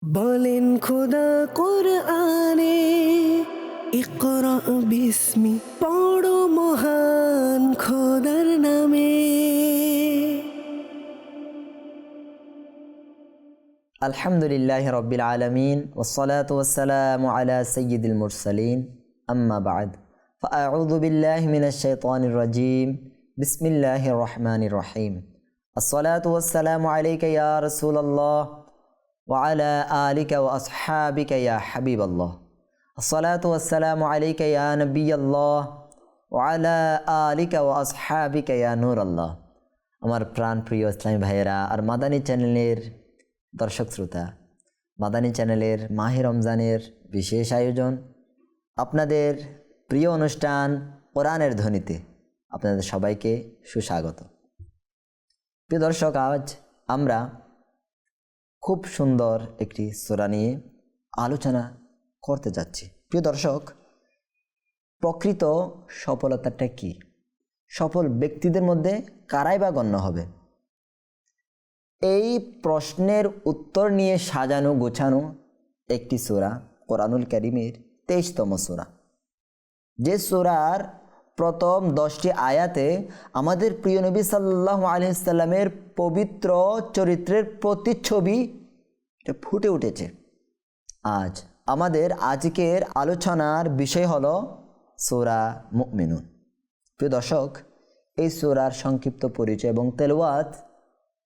বলেন খোদা কোরআনে ইকরা বিস্মি পড়ো মহান খোদার নামে। আলহামদুলিল্লাহ রব্বিল আলামিন ওয়াসসালাতু ওয়াসসালামু আলা সাইয়্যিদিল মুরসালিন আম্মা বা'দ ফাআউযু বিল্লাহি মিনাশ শাইতানির রাজীম বিসমিল্লাহির রহমানির রহিম আসসালাতু ওয়াসসালামু আলাইকা ইয়া রাসূলুল্লাহ ওয়া আলা আলিকা ওয়া আসহাবিকা ইয়া হাবিবাল্লাহ আসসালাতু ওয়াসসালামু আলাইকা ইয়া নবিয়াল্লাহ ওয়া আলা আলিকা ওয়া আসহাবিকা ইয়া নূরাল্লাহ। আমার প্রাণ প্রিয় ইসলামী ভাইয়েরা আর মাদানী চ্যানেলের দর্শক শ্রোতা, মাদানী চ্যানেলের মাহে রমজানের বিশেষ আয়োজন, আপনাদের প্রিয় অনুষ্ঠান কোরআনের ধ্বনিতে আপনাদের সবাইকে সুস্বাগত। প্রিয় দর্শক, আজ আমরা খুব সুন্দর একটি সূরা নিয়ে আলোচনা করতে যাচ্ছি। প্রিয় দর্শক, প্রকৃত সফলতাটা কি? সফল ব্যক্তিদের মধ্যে কারাই বা গণ্য হবে? এই প্রশ্নের উত্তর নিয়ে সাজানো গোছানো একটি সূরা কোরআনুল কারীমের 23তম সূরা, যে সূরার প্রথম 10টি আয়াতে আমাদের প্রিয় নবী সাল্লাল্লাহু আলাইহি সাল্লামের পবিত্র চরিত্রের প্রতিচ্ছবি ফুটে উঠেছে। আজ আমাদের আজকের আলোচনার বিষয় হলো সূরা মুমিনুন। প্রিয় দর্শক, এই সূরার সংক্ষিপ্ত পরিচয় এবং তেলাওয়াত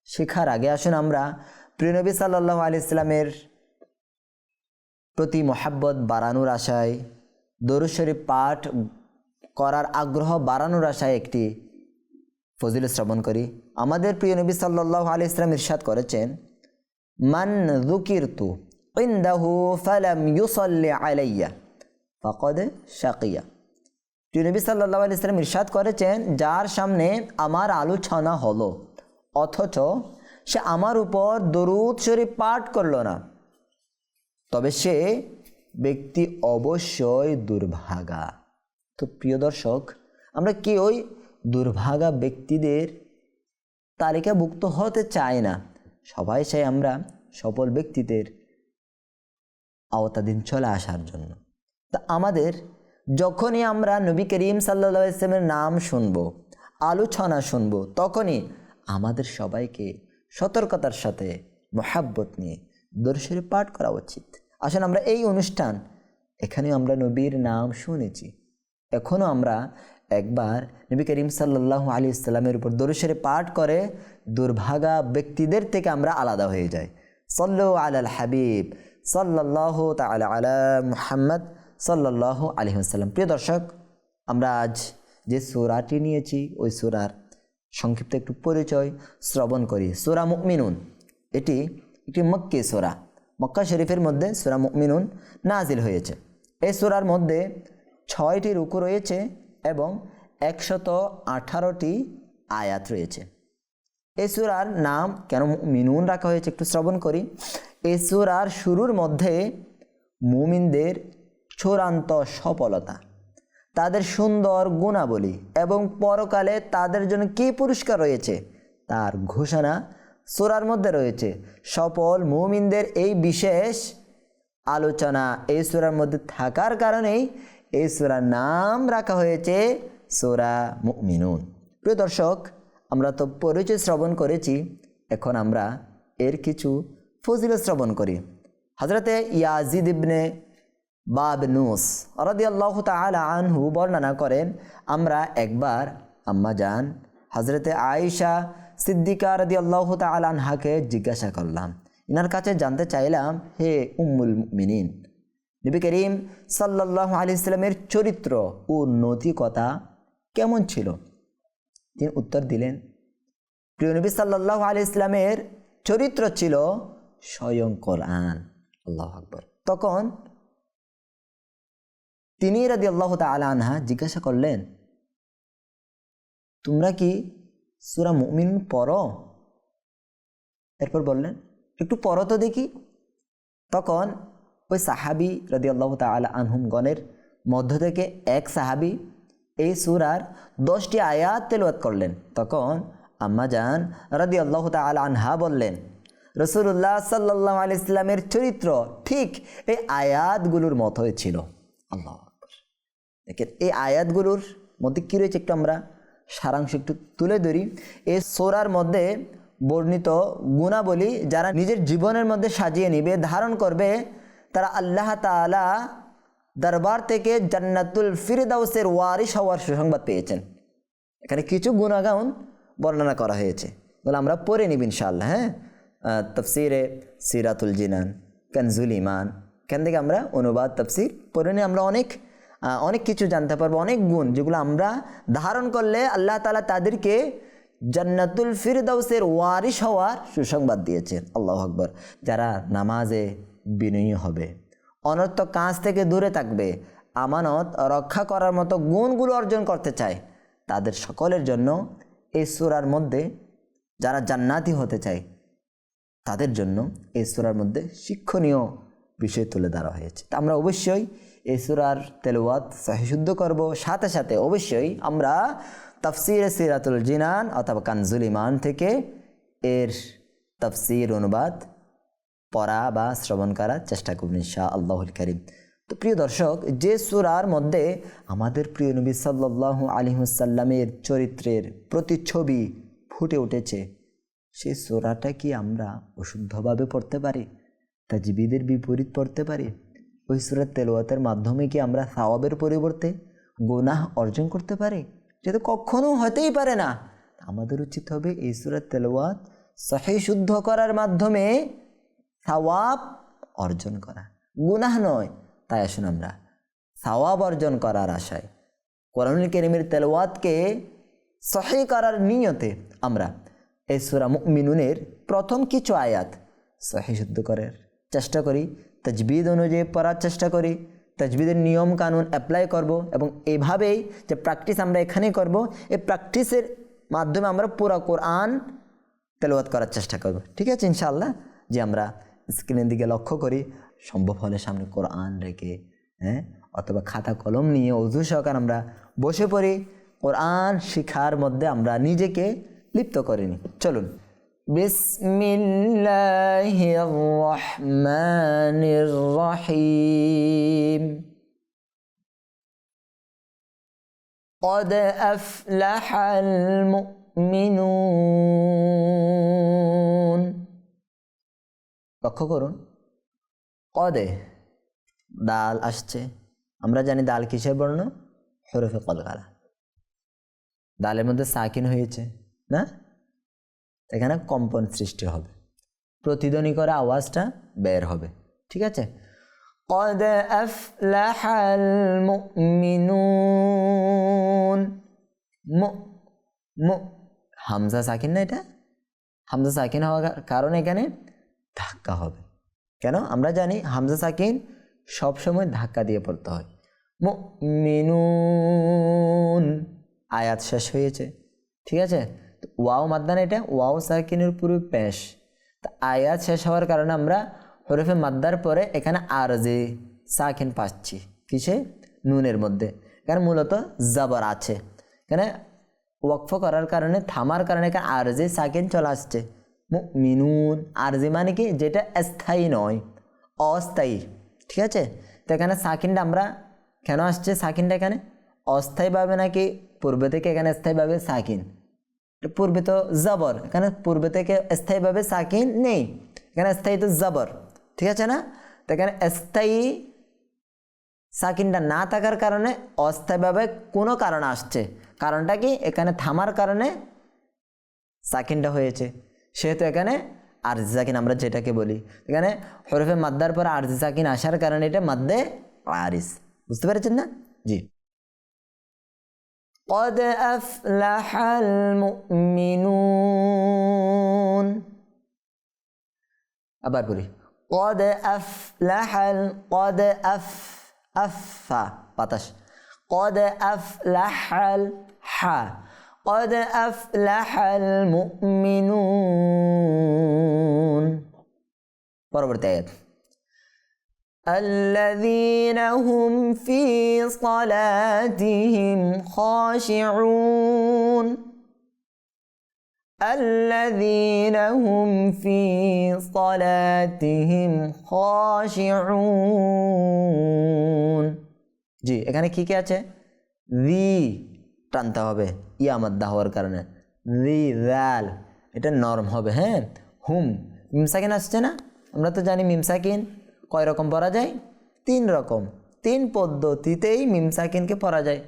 শেখার আগে আসুন আমরা প্রিয় নবী সাল্লাল্লাহু আলাইহি সাল্লামের প্রতি মহব্বত বাড়ানোর আশায়, দরুদ শরীফ পাঠ করার আগ্রহ বাড়ানোর আশায় একটি ফজিলত শ্রবণ করি। আমাদের প্রিয় নবী সাল্লাল্লাহু আলাইহি সাল্লাম ইরশাদ করেছেন, মান যুকিরতু ইনদাহু ফালাম ইউসাল্লি আলাইয়া ফাকাদ শাকিয়া। প্রিয় নবী সাল্লাল্লাহু আলাইহি সাল্লাম ইরশাদ করেছেন, যার সামনে আমার আলোচনা হলো অথচ সে আমার উপর দরুদ শরীফ পাঠ করল না, তবে সে ব্যক্তি অবশ্যই দুর্ভাগা। তো প্রিয় দর্শক, আমরা কি ওই দুর্ভাগা ব্যক্তিদের তালিকাভুক্ত হতে চাই না? সবাই চাই আমরা সফল ব্যক্তিদের আওতাধীন চলে আসার জন্য। তা আমাদের যখনই আমরা নবী করিম সাল্লাল্লাহু আলাইহি ওয়াসাল্লামের নাম শুনব, আলোচনা শুনব, তখনই আমাদের সবাইকে সতর্কতার সাথে মহব্বত নিয়ে দরুদ শরীফ পাঠ করা উচিত। আসলে আমরা এই অনুষ্ঠান, এখানে আমরা নবীর নাম শুনেছি, এখনও আমরা একবার নবী করিম সাল্লাল্লাহু আলাইহি ওয়াসাল্লামের উপর দরুদ শরীফ পাঠ করে দুর্ভাগা ব্যক্তিদের থেকে আমরা আলাদা হয়ে যাই। সাল্লু আলাল হাবিব সাল্লাল্লাহু তাআলা আলা মুহাম্মদ সাল্লাল্লাহু আলাইহি ওয়াসাল্লাম। প্রিয় দর্শক, আমরা আজ যে সূরাটি নিয়েছি ওই সূরার সংক্ষিপ্ত একটু পরিচয় শ্রবণ করি। সূরা মুমিনুন এটি একটি মক্কি সূরা, মক্কা শরীফের মধ্যে সূরা মুমিনুন নাজিল হয়েছে। এই সূরার মধ্যে 6টি রুকু রয়েছে এবং 118টি আয়াত রয়েছে। এই সূরার নাম কেন মুমিনুন রাখা হয়েছে একটু শ্রবণ করি। এই সূরার শুরুর মধ্যে মুমিনদের চূড়ান্ত সফলতা, তাদের সুন্দর গুণাবলী এবং পরকালে তাদের জন্য কী পুরস্কার রয়েছে তার ঘোষণা সূরার মধ্যে রয়েছে। সফল মুমিনদের এই বিশেষ আলোচনা এই সূরার মধ্যে থাকার কারণেই এই সূরার নাম রাখা হয়েছে সূরা মুমিনুন। প্রিয় দর্শক, আমরা তো পরিচয় শ্রবণ করেছি, এখন আমরা এর কিছু ফজিলত শ্রবণ করি। হযরতে ইয়াজিদ ইবনে বাবনুস রাদিয়াল্লাহু তাআলা আনহু বর্ণনা করেন, আমরা একবার আম্মা জান হযরতে আয়েশা সিদ্দিকা রাদিয়াল্লাহু তাআলা আনহাকে জিজ্ঞাসা করলাম, ইনার কাছে জানতে চাইলাম, হে উম্মুল মুমিনিন, নবী করিম সাল্লাল্লাহু আলাইহি সাল্লামের চরিত্র ও নৈতিকতা কেমন ছিল? তিনি উত্তর দিলেন, প্রিয় নবী সাল্লাল্লাহু আলাইহি সাল্লামের চরিত্র ছিল স্বয়ং কোরআন। আল্লাহু আকবার। তখন তিনি রাদিয়াল্লাহু তাআলা আনহা জিজ্ঞাসা করলেন, তোমরা কি সূরা মুমিনুন পড়ো? এরপর বললেন, একটু পড়ো তো দেখি। তখন ওই সাহাবী রাদিয়াল্লাহু তাআলা আনহুম গণের মধ্য থেকে এক সাহাবী এই সূরার 10টি আয়াত তেলাওয়াত করলেন। তখন আম্মা জান রাদিয়াল্লাহু তাআলা আনহা বললেন, রাসূলুল্লাহ সাল্লাল্লাহু আলাইহি সাল্লামের চরিত্র ঠিক এই আয়াতগুলোর মতোই ছিল। আল্লাহু আকবার। দেখেন এই আয়াতগুলোর মধ্যে কী রয়েছে একটু আমরা সারাংশ একটু তুলে ধরি। এই সূরার মধ্যে বর্ণিত গুণাবলী যারা নিজের জীবনের মধ্যে সাজিয়ে নেবে, ধারণ করবে, তারা আল্লাহ তাআলা দরবার থেকে জান্নাতুল ফিরদাউসের ওয়ারিস হওয়ার সুসংবাদ পেয়েছেন। এখানে কিছু গুণাগান বর্ণনা করা হয়েছে, বলে আমরা পড়ে নিব ইনশাআল্লাহ। হ্যাঁ, তাফসিরে সিরাতুল জিনান, কানজুল ঈমান, এখান থেকে আমরা অনুবাদ তাফসির পড়ে নিয়ে আমরা অনেক কিছু জানতে পারবো, অনেক গুণ যেগুলো আমরা ধারণ করলে আল্লাহ তাআলা তাদেরকে জান্নাতুল ফিরদাউসের ওয়ারিস হওয়ার সুসংবাদ দিয়েছেন। আল্লাহু আকবার। যারা নামাজে বিনয়ী হবে, অনর্থক কাজ থেকে দূরে থাকবে, আমানত রক্ষা করার মতো গুণগুলো অর্জন করতে চায়, তাদের সকলের জন্য এই সূরার মধ্যে, যারা জান্নাতি হতে চায় তাদের জন্য এই সূরার মধ্যে শিক্ষণীয় বিষয় তুলে ধরা হয়েছে। তা আমরা অবশ্যই এই সূরার তেলাওয়াত সহিহ শুদ্ধ করব, সাথে সাথে অবশ্যই আমরা তাফসিরে সিরাতুল জিনান অথবা কানজুল ঈমান থেকে এর তাফসির অনুবাদ পড়া বা শ্রবণ করার চেষ্টা করব ইনশাআল্লাহুল কারীম। তো প্রিয় দর্শক, যে সূরার মধ্যে আমাদের প্রিয় নবী সাল্লাল্লাহু আলাইহি ওয়াসাল্লামের চরিত্রের প্রতিচ্ছবি ফুটে উঠেছে, সেই সূরাটা কি আমরা অশুদ্ধভাবে পড়তে পারি, তাজবিদের বিপরীত পড়তে পারি? ওই সূরার তেলাওয়াতের মাধ্যমে কি আমরা সওয়াবের পরিবর্তে গুনাহ অর্জন করতে পারি? যেটা কখনো হতেই পারে না। আমাদের উচিত হবে এই সূরার তেলাওয়াত সহিহ শুদ্ধ করার মাধ্যমে সওয়াব অর্জন করা, গুনাহ নয়। তাই আসুন আমরা সওয়াব অর্জন করার আশায় কোরআনুল কারীমের তেলাওয়াতকে সহিহ করার নিয়তে আমরা এই সূরা মুমিনুনের প্রথম কিছু আয়াত সহিহ শুদ্ধ করার চেষ্টা করি, তাজবিদ অনুযায়ী পড়ার চেষ্টা করি, তাজবিদের নিয়ম কানুন অ্যাপ্লাই করব, এবং এইভাবেই যে প্র্যাকটিস আমরা এখানে করব, এই প্র্যাকটিসের মাধ্যমে আমরা পুরো কোরআন তেলাওয়াত করার চেষ্টা করব। ঠিক আছে ইনশাআল্লাহ। যে আমরা স্ক্রিনের দিকে লক্ষ্য করি, সম্ভব হলে সামনে কোরআন রেখে, অথবা খাতা কলম নিয়ে ওযু সহকারে আমরা বসে পড়ি, কোরআন শিখার মধ্যে আমরা নিজেকে লিপ্ত করে নিই। চলুন, বিসমিল্লাহির রহমানির রহিম। قد أفلح المؤمنون। লক্ষ্য করুন, কদে দাল আসছে। আমরা জানি দাল কিসের বর্ণ? হরফে কলকালা। দালের মধ্যে সাকিন হয়েছে না, এখানে কম্পন সৃষ্টি হবে, প্রতিধ্বনি করে আওয়াজটা বের হবে। ঠিক আছে, قد أفلح المؤمنون। হামজা সাকিন না, এটা হামজা সাকিন হওয়ার কারণে এখানে ধাক্কা হবে। কেন? আমরা জানি হামজা সাকিন সবসময় ধাক্কা দিয়ে পড়তে হয়। মুমিনুন আয়াত শেষ হয়েছে। ঠিক আছে, তো ওয়াও মাদ্দা না, এটা ওয়াও সাকিনের পুরো পেশ। তা আয়াত শেষ হওয়ার কারণে আমরা হরফে মাদ্দার পরে এখানে আরজি সাকিন পাচ্ছি। কিসে? নুনের মধ্যে। এখানে মূলত জবর আছে, এখানে ওয়াকফ করার কারণে, থামার কারণে এখানে আরজি সাকিন চলে আসছে। মুমিনুন আরজি মানে কি? যেটা স্থায়ী নয়, অস্থায়ী। ঠিক আছে, তো এখানে সাকিনটা আমরা কেন আসছে? সাকিনটা এখানে অস্থায়ীভাবে নাকি পূর্বে থেকে এখানে স্থায়ীভাবে সাকিন? পূর্বে তো জবর, এখানে পূর্বে থেকে স্থায়ীভাবে সাকিন নেই, এখানে স্থায়ী তো জবর। ঠিক আছে না? তো এখানে স্থায়ী সাকিনটা না থাকার কারণে অস্থায়ীভাবে কোনো কারণ আসছে। কারণটা কি? এখানে থামার কারণে সাকিনটা হয়েছে, সেহেতু এখানে আরজি সাকিন আমরা যেটাকে বলি। এখানে হরফে মাদ্দার পর আরজি সাকিন আসার কারণে এটা মাদ্দে আরিস। বুঝতে পেরেছেন না? জি। قد أفلح المؤمنون। আবার বলি, قد أفلح قد أفا বাতাস, قد أفلح قد أفلح المؤمنون। পরবর্তী আয়াত, الذين هم في صلاتهم خاشعون। আল্লাযীনা হুম ফি সালাতিহিম খাশিউন। জি, এখানে কি কি আছে? রি টানতে হবে ইয়া মাদ্দা হওয়ার কারণে, রি জাল, এটা নরম হবে। হ্যাঁ, হুম মিম সাকিন আসছে না? আমরা তো জানি মিম সাকিন কয় রকম পড়া যায়? 3 রকম। 3 পদ্ধতিতেই মিম সাকিনকে পড়া যায়।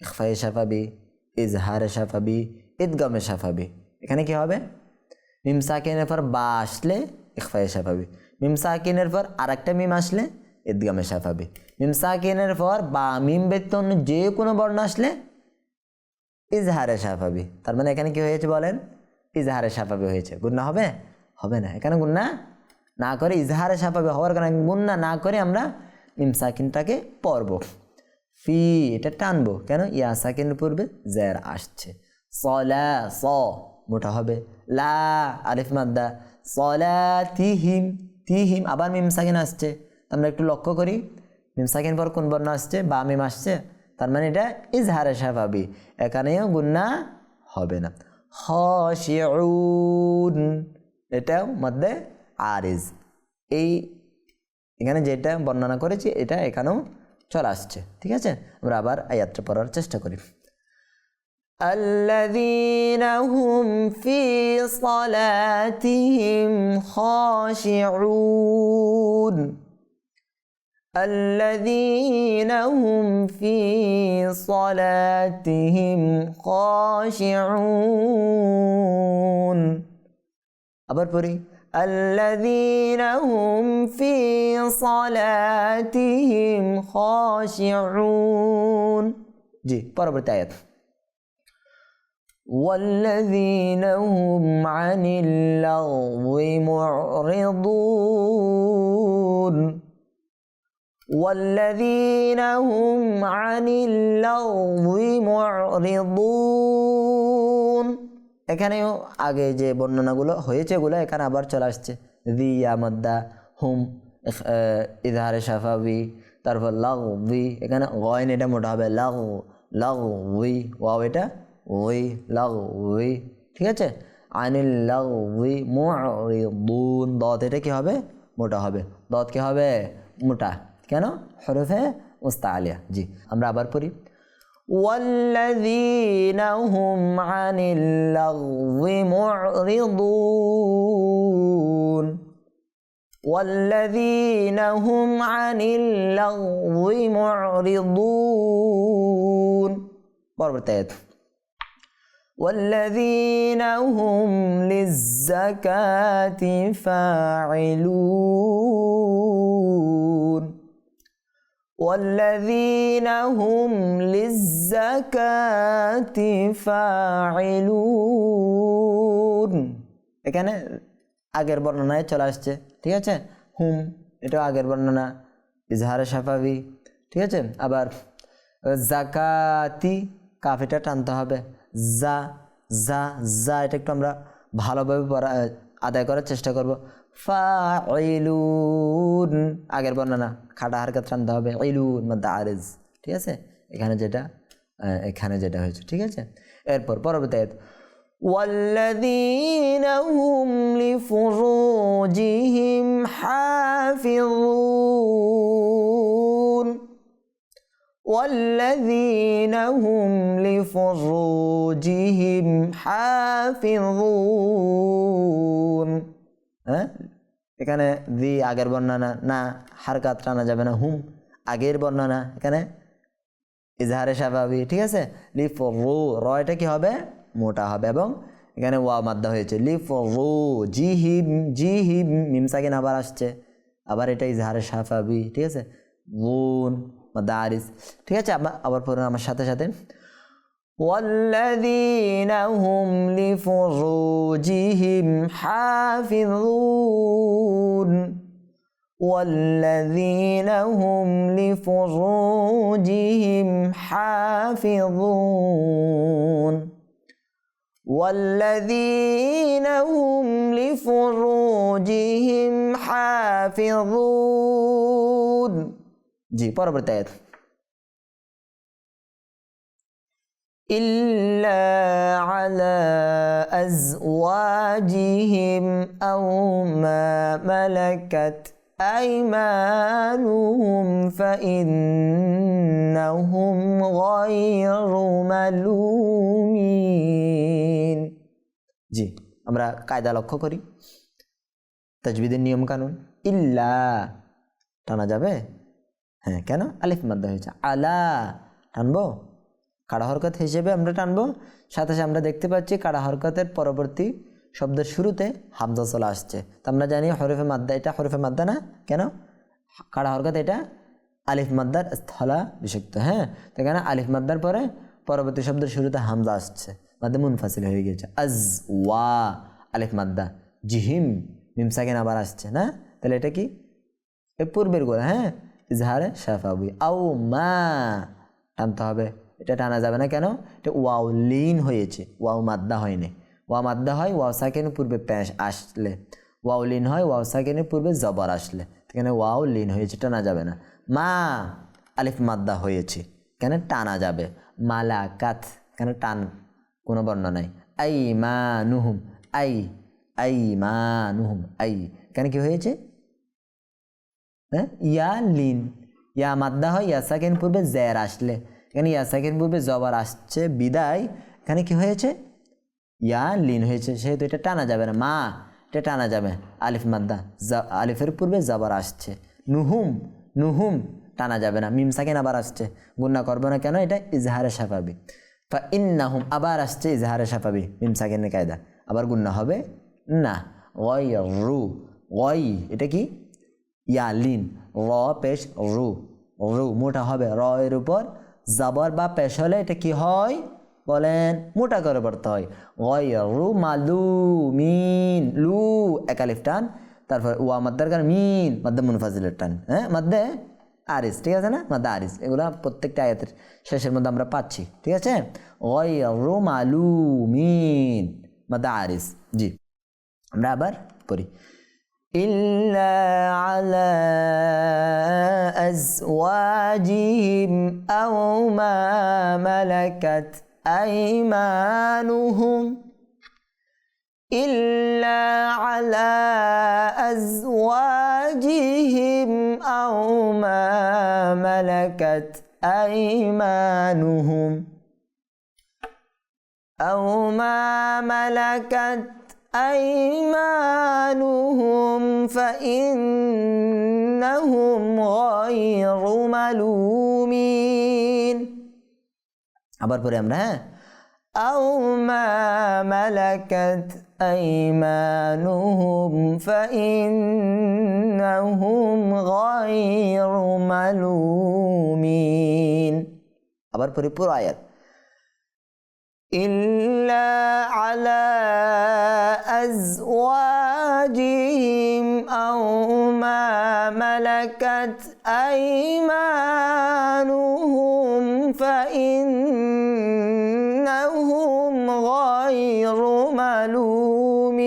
ইখফায়ে শাফাবি, ইজহারে শাফাবি, ইদগামে শাফাবি। এখানে কি হবে? মিম সাকিনের পর বা আসলে ইখফায়ে শাফাবি, মিম সাকিনের পর আরেকটা মিম আসলে ইদগামে শাফাবি, মিম সাকিনের পর বা মিম ব্যতীত অন্য যে কোনো বর্ণ আসলে ইজহারে শাফাবি। তার মানে এখানে কি হয়েছে বলেন? ইজহারে শাফাবি হয়েছে। গুন্না হবে? হবে না। এখানে গুন্না না করে ইজহারে শাফাবি হওয়ার কারণে গুন্না না করে আমরা মিম সাকিনটাকে পড়ব। ফি এটা টানবো কেন? ইয়া সাকিনের পূর্বে জের আসছে। সলা স মোটা হবে, লা আলিফ মাদ্দা, সলাতিহিম তিহিম আবার মিম সাকিন আসছে। আমরা একটু লক্ষ্য করি মিম সাকিন পর কোন বর্ণ আসছে? বা মিম আসছে। তার মানে এটা ইজহারে শাফাবি, এখানেও গুন্না হবে না। খাশিউন এটাও মধ্যে আরিজ। এই এখানে যেটা বর্ণনা করেছি এটা এখানেও চলে আসছে। ঠিক আছে, আমরা আবার আয়াতটা পড়ার চেষ্টা করি। আল্লাযীনা হুম ফি সালাতিহিম খাশিউন। الذين هم في صلاتهم خاشعون আবার পড়ি الذين هم في صلاتهم خاشعون। জি, পরবর্তী আয়াত والذين هم عن اللغو معرضون والذين هم عن اللغو معرضون। এখানেও আগে যে বর্ণনাগুলো হয়েছে এগুলো এখানে আবার চলে আসছে। রিয়া মাদ্দা, হুম ইজহারে শাফাবি, তারপর লাগবি, এখানে গয়ন এটা মোটা হবে, লাগবি, ওয়াও এটা ওই লাগবি। ঠিক আছে, আনিল লাগবি মুরিদুন, দত এটা কি হবে? মোটা হবে। দত কি হবে? মোটা। কেন? হরফে মুস্তাআলিয়া। জি, আমরা আবার পড়ি والذين هم عن اللغو معرضون والذين هم عن اللغو معرضون। পরবর্তী আয়াত والذين هم للزكاة فاعلون والذين هم للزكاة فاعلون। এখানে আগের বর্ণনায় চলে আসছে। ঠিক আছে, হুম এটা আগের বর্ণনা, ইজহারে শাফাবি। ঠিক আছে, আবার জাকাতি কাফিটা টানতে হবে, জা জা জা, এটা একটু আমরা ভালোভাবে আদায় করার চেষ্টা করব। ফাইলুন আগের বর্ণনা, খাটা হারকাত টানতে হবে, ইলুন মাদ্দা আরিজ। ঠিক আছে, এখানে যেটা হয়েছে। ঠিক আছে, এরপর পরবর্তী আয়াত والذين هم لفروجهم حافظون والذين هم لفروجهم حافظون। হ্যাঁ, এখানে দি আগের বর্ণনা না, হারকাত টানা যাবে না, হুম আগের বর্ণনা, এখানে ইজহারে শাফাবি। ঠিক আছে, লিফরু র এটা কি হবে? মোটা হবে, এবং এখানে ওয়া মাদ্দা হয়েছে। লিফরু জিহিম জিহিম মিম সাকিন আবার আসছে, আবার এটা ইজহারে শাফাবি। ঠিক আছে, গুন মাদ্দা আরিজ। ঠিক আছে, আবার পড়ুন আমার সাথে সাথে والذين هم لفروجهم حافظون والذين هم لفروجهم حافظون والذين هم لفروجهم حافظون। জি, পরবর্তী আয়াত إلا على أزواجهم أو ما ملكت أيمانهم فإنهم غير ملومين জি আমরা কায়দা লক্ষ্য করি তাজবিদের নিয়ম কানুন ইল্লা টানা যাবে হ্যাঁ কেন আলিফ মাদ্দা হয়েছে আলা টানবো কাড়া হরকত হিসেবে আমরা টানবো সাথে সাথে আমরা দেখতে পাচ্ছি কাড়া হরকতের পরবর্তী শব্দের শুরুতে হামজা চলে আসছে তো আমরা জানি হরফে মাদ্দা এটা হরফে মাদ্দা না কেন কাড়া হরকত এটা আলিফ মাদ্দার স্থলা বিষিক্ত হ্যাঁ তো এখানে আলিফ মাদ্দার পরে পরবর্তী শব্দের শুরুতে হামজা আসছে মাদ্দা মুনফাসিল হয়ে গেছে আজ ওয়া আলিফ মাদ্দা জিহিম মিম সাকিন আবার আসছে না তাহলে এটা কি এ পূর্বের গোলা হ্যাঁ ইজহারে শাফাবি আও মা টানতে হবে এটা টানা যাবে না কেন এটা ওয়াও লিন হয়েছে ওয়াও মাদ্দা হয়নি ওয়া মাদ্দা হয় ওয়াও সাকিনের পূর্বে পেশ আসলে ওয়াও লিন হয় ওয়াও সাকিনের পূর্বে জবর আসলে এখানে ওয়াও লিন হয়েছে টানা যাবে না মা আলিফ মাদ্দা হয়েছে কেন টানা যাবে মালাকাত কেন টান কোনো বর্ণ নাই আই মা নুহুম আই মা নুহুম আই কেন কি হয়েছে হ্যাঁ ইয়া লিন ইয়া মাদ্দা হয় ইয়া সাকিন পূর্বে জের আসলে এখানে ইয়া সাকিন পূর্বে জবর আসছে বিদায় এখানে কি হয়েছে ইয়া লিন হয়েছে সেহেতু এটা টানা যাবে না মা এটা টানা যাবে আলিফ মাদ্দা আলিফের পূর্বে জবর আসছে নুহুম টানা যাবে না মিম সাকিন আবার আসছে গুণনা করবো না কেন এটা ইজহারে শাফাবি ফা ইন্নাহুম আবার আসছে ইজহারে শাফাবি মিম সাকিনের কায়দা আবার গুণনা হবে না ওয়াই এটা কি ইয়া লিন র পেশ রু মোটা হবে র এর উপর জাবর বা পেশ হলে এটা কি হয় বলেন মোটা করে পড়তে হয় গয়রু মালুমিন লু একালিফ টান তারপর ওয়া মাদ্দার কারণ মিন মাদ্দা মুনফাজিলের টান হ্যাঁ মাদ্দে আরিস ঠিক আছে না মাদ্দা আরিস এগুলা প্রত্যেকটা আয়াতের শেষের মধ্যে আমরা পাচ্ছি ঠিক আছে গয়রু মালুমিন মাদ্দা আরিস জি আমরা আবার পড়ি إلا على أزواجهم أو ما ملكت أيمانهم إلا على أزواجهم أو ما ملكت أيمانهم أو ما ملكت أيمانهم فإنهم غير ملومين আবার পরে আমরা হ্যাঁ أو ما ملكت أيمانهم فإنهم غير ملومين আবার পরে পুরো আয়াত إلا على أزواجهم أو ما ملكت أيمانهم فإنهم غير ملومين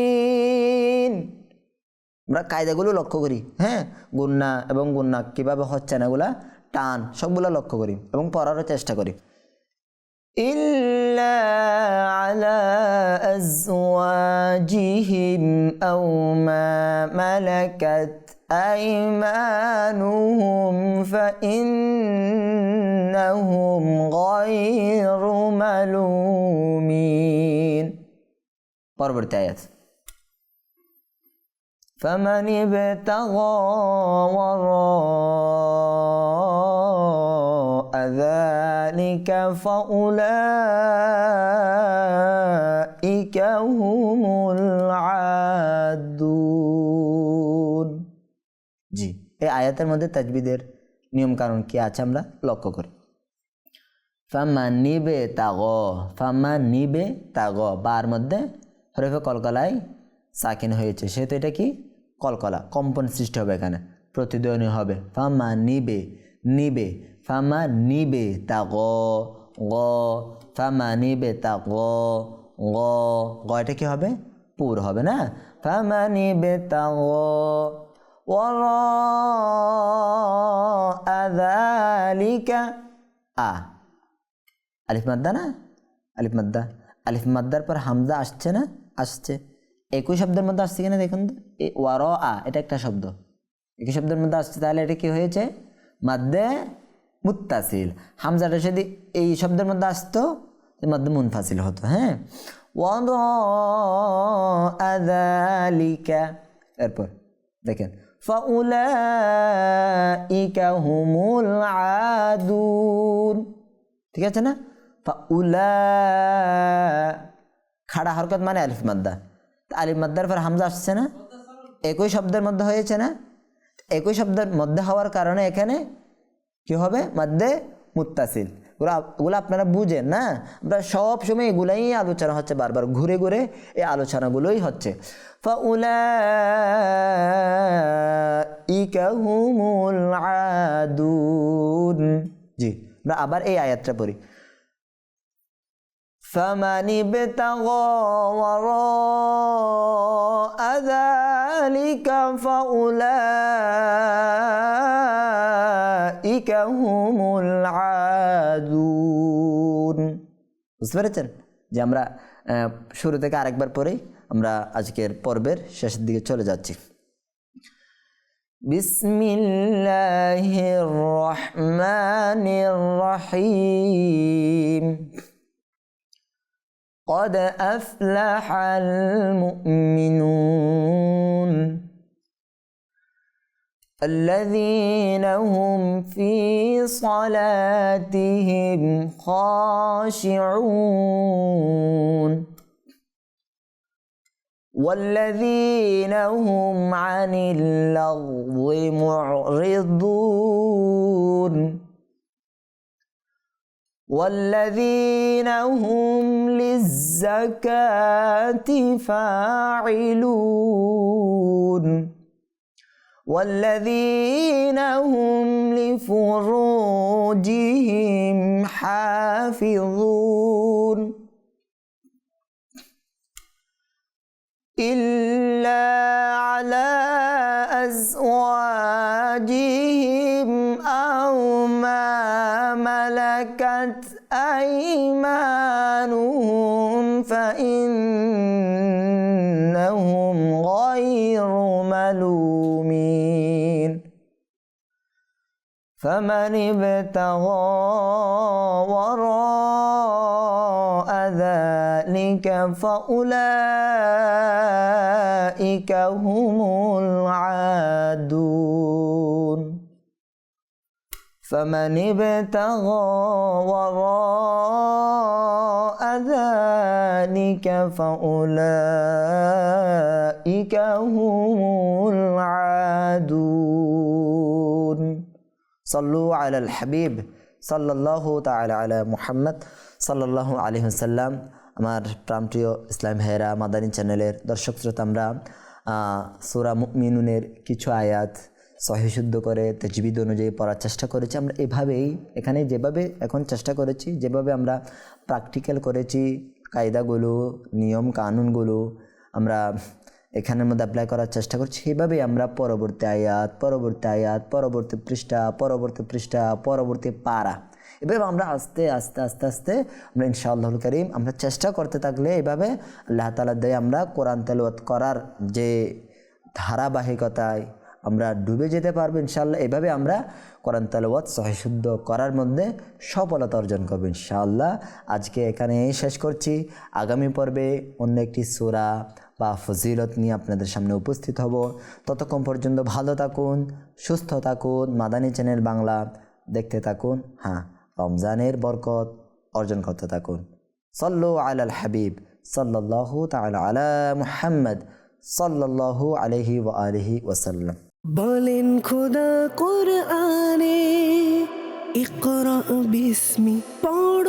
আমরা কায়দাগুলো লক্ষ্য করি হ্যাঁ গুন্না এবং গুন্না কিভাবে হচ্ছে না এগুলা টান সবগুলো লক্ষ্য করি এবং পড়ারও চেষ্টা করি إلا على أزواجهم أو ما ملكت أيمانهم فإنهم غير ملومين পরবর্তী আয়াত فمن ابتغى وراء ذلك فأولئك هم العادون জি এই আয়াতের মধ্যে তাজবিদের নিয়ম কারণ কি আছে আমরা লক্ষ্য করি ফামানিবে তাগ বার মধ্যে হরফে কলকলায় সাকিন হয়েছে সেহেতু এটা কি কলকলা কম্পন সৃষ্টি হবে এখানে প্রতিধ্বনি হবে ফামানিবে তাগ ফামানিবে তাগ গ এটা কি হবে পুর হবে না ফামানিবে তাগ ওয়ারাআ যালিকা আলিফ মাদ্দা না আলিফ মাদ্দার পর হামজা আসছে না? আসছে। একই শব্দের মধ্যে আসছে কিনা দেখুন তো। ওয়ারা এটা একটা শব্দ, একই শব্দের মধ্যে আসছে, তাহলে এটা কি হয়েছে? মাদ্দে মুত্তাসিল। হামজাটা যদি এই শব্দের মধ্যে আসতো মাদ্দে মুনফাসিল হতো। হ্যাঁ, ওয়ারা যালিকা, এরপর দেখেন ফাউলাইকা হুমুল আদুন, ঠিক আছে না? ফাউলা খাড়া হরকত মানে আলিফ মাদ্দা, আলিফ মাদ্দার পর হামজা আসছে না? একই শব্দের মধ্যে হয়েছে না? একই শব্দের মধ্যে হওয়ার কারণে এখানে কি হবে? মাদ্দে মুত্তাসিল। ওগুলো আপনারা বুঝেন না, আমরা সব সময় এগুলাই আলোচনা হচ্ছে, বারবার ঘুরে ঘুরে এই আলোচনাগুলোই হচ্ছে। ফাউলাইকা হুমুল আদুন। জি, আমরা আবার এই আয়াতটা পড়ি। فمن ابتغى وراء ذلك فأولئك هم العادون। বুঝতে পেরেছেন যে আমরা শুরু থেকে আরেকবার পরেই আমরা আজকের পর্বের শেষের দিকে চলে যাচ্ছি। বিসমিল্লাহির রহমানির রহিম। قد أفلح المؤمنون الذين هم في صلاتهم خاشعون والذين هم عن اللغو معرضون والذين هم للزكاة فاعلون والذين هم لفروجهم حافظون إلا على أزواجهم أو ما ملكت أيمانهم فإنهم غير ملومين فمن ابتغى وراء ذلك فأولئك هم العادون فمن ابتغى وراء ذلك فأولئك هم العادون صلوا على الحبيب صلى الله تعالى على محمد صلى الله عليه وسلم। আমার প্রাণপ্রিয় ইসলাম ভাইয়েরা, মাদানী চ্যানেলের দর্শক শ্রোতা, আমরা সূরা মুমিনুনের কিছু আয়াত সহিহ শুদ্ধ করে তাজবিদ অনুযায়ী পড়ার চেষ্টা করেছি। আমরা এভাবেই এখানে যেভাবে এখন চেষ্টা করেছি, যেভাবে আমরা প্র্যাকটিক্যাল করেছি, কায়দাগুলো, নিয়ম কানুনগুলো আমরা এখানের মধ্যে অ্যাপ্লাই করার চেষ্টা করছি, সেভাবেই আমরা পরবর্তী আয়াত, পরবর্তী পৃষ্ঠা, পরবর্তী পারা, এভাবে আমরা আস্তে আস্তে আস্তে আস্তে আমরা ইনশাআল্লাহুল কারীম আমরা চেষ্টা করতে থাকলে এভাবে আল্লাহ তাআলার দয়ায় আমরা কোরআন তেলাওয়াত করার যে ধারাবাহিকতায় আমরা ডুবে যেতে পারবো ইনশাআল্লাহ। এভাবে আমরা কোরআন তেলাওয়াত সহিহ শুদ্ধ করার মধ্যে সফলতা অর্জন করবো ইনশাআল্লাহ। আজকে এখানে শেষ করছি। আগামী পর্বে অন্য একটি সূরা বা ফজিলত নিয়ে আপনাদের সামনে উপস্থিত হব। ততক্ষণ পর্যন্ত ভালো থাকুন, সুস্থ থাকুন, মাদানী চ্যানেল বাংলা দেখতে থাকুন। হ্যাঁ, রমজানের বরকত অর্জন করতে থাকুন। সাল্লু আলাল হাবিব সাল্লাল্লাহু তাআলা আলা মুহাম্মদ সাল্লাল্লাহু আলাইহি ওয়া আলিহি ওয়াসাল্লাম। বলেন খোদা কোরআনে ইকরা বিস্মি পড়ো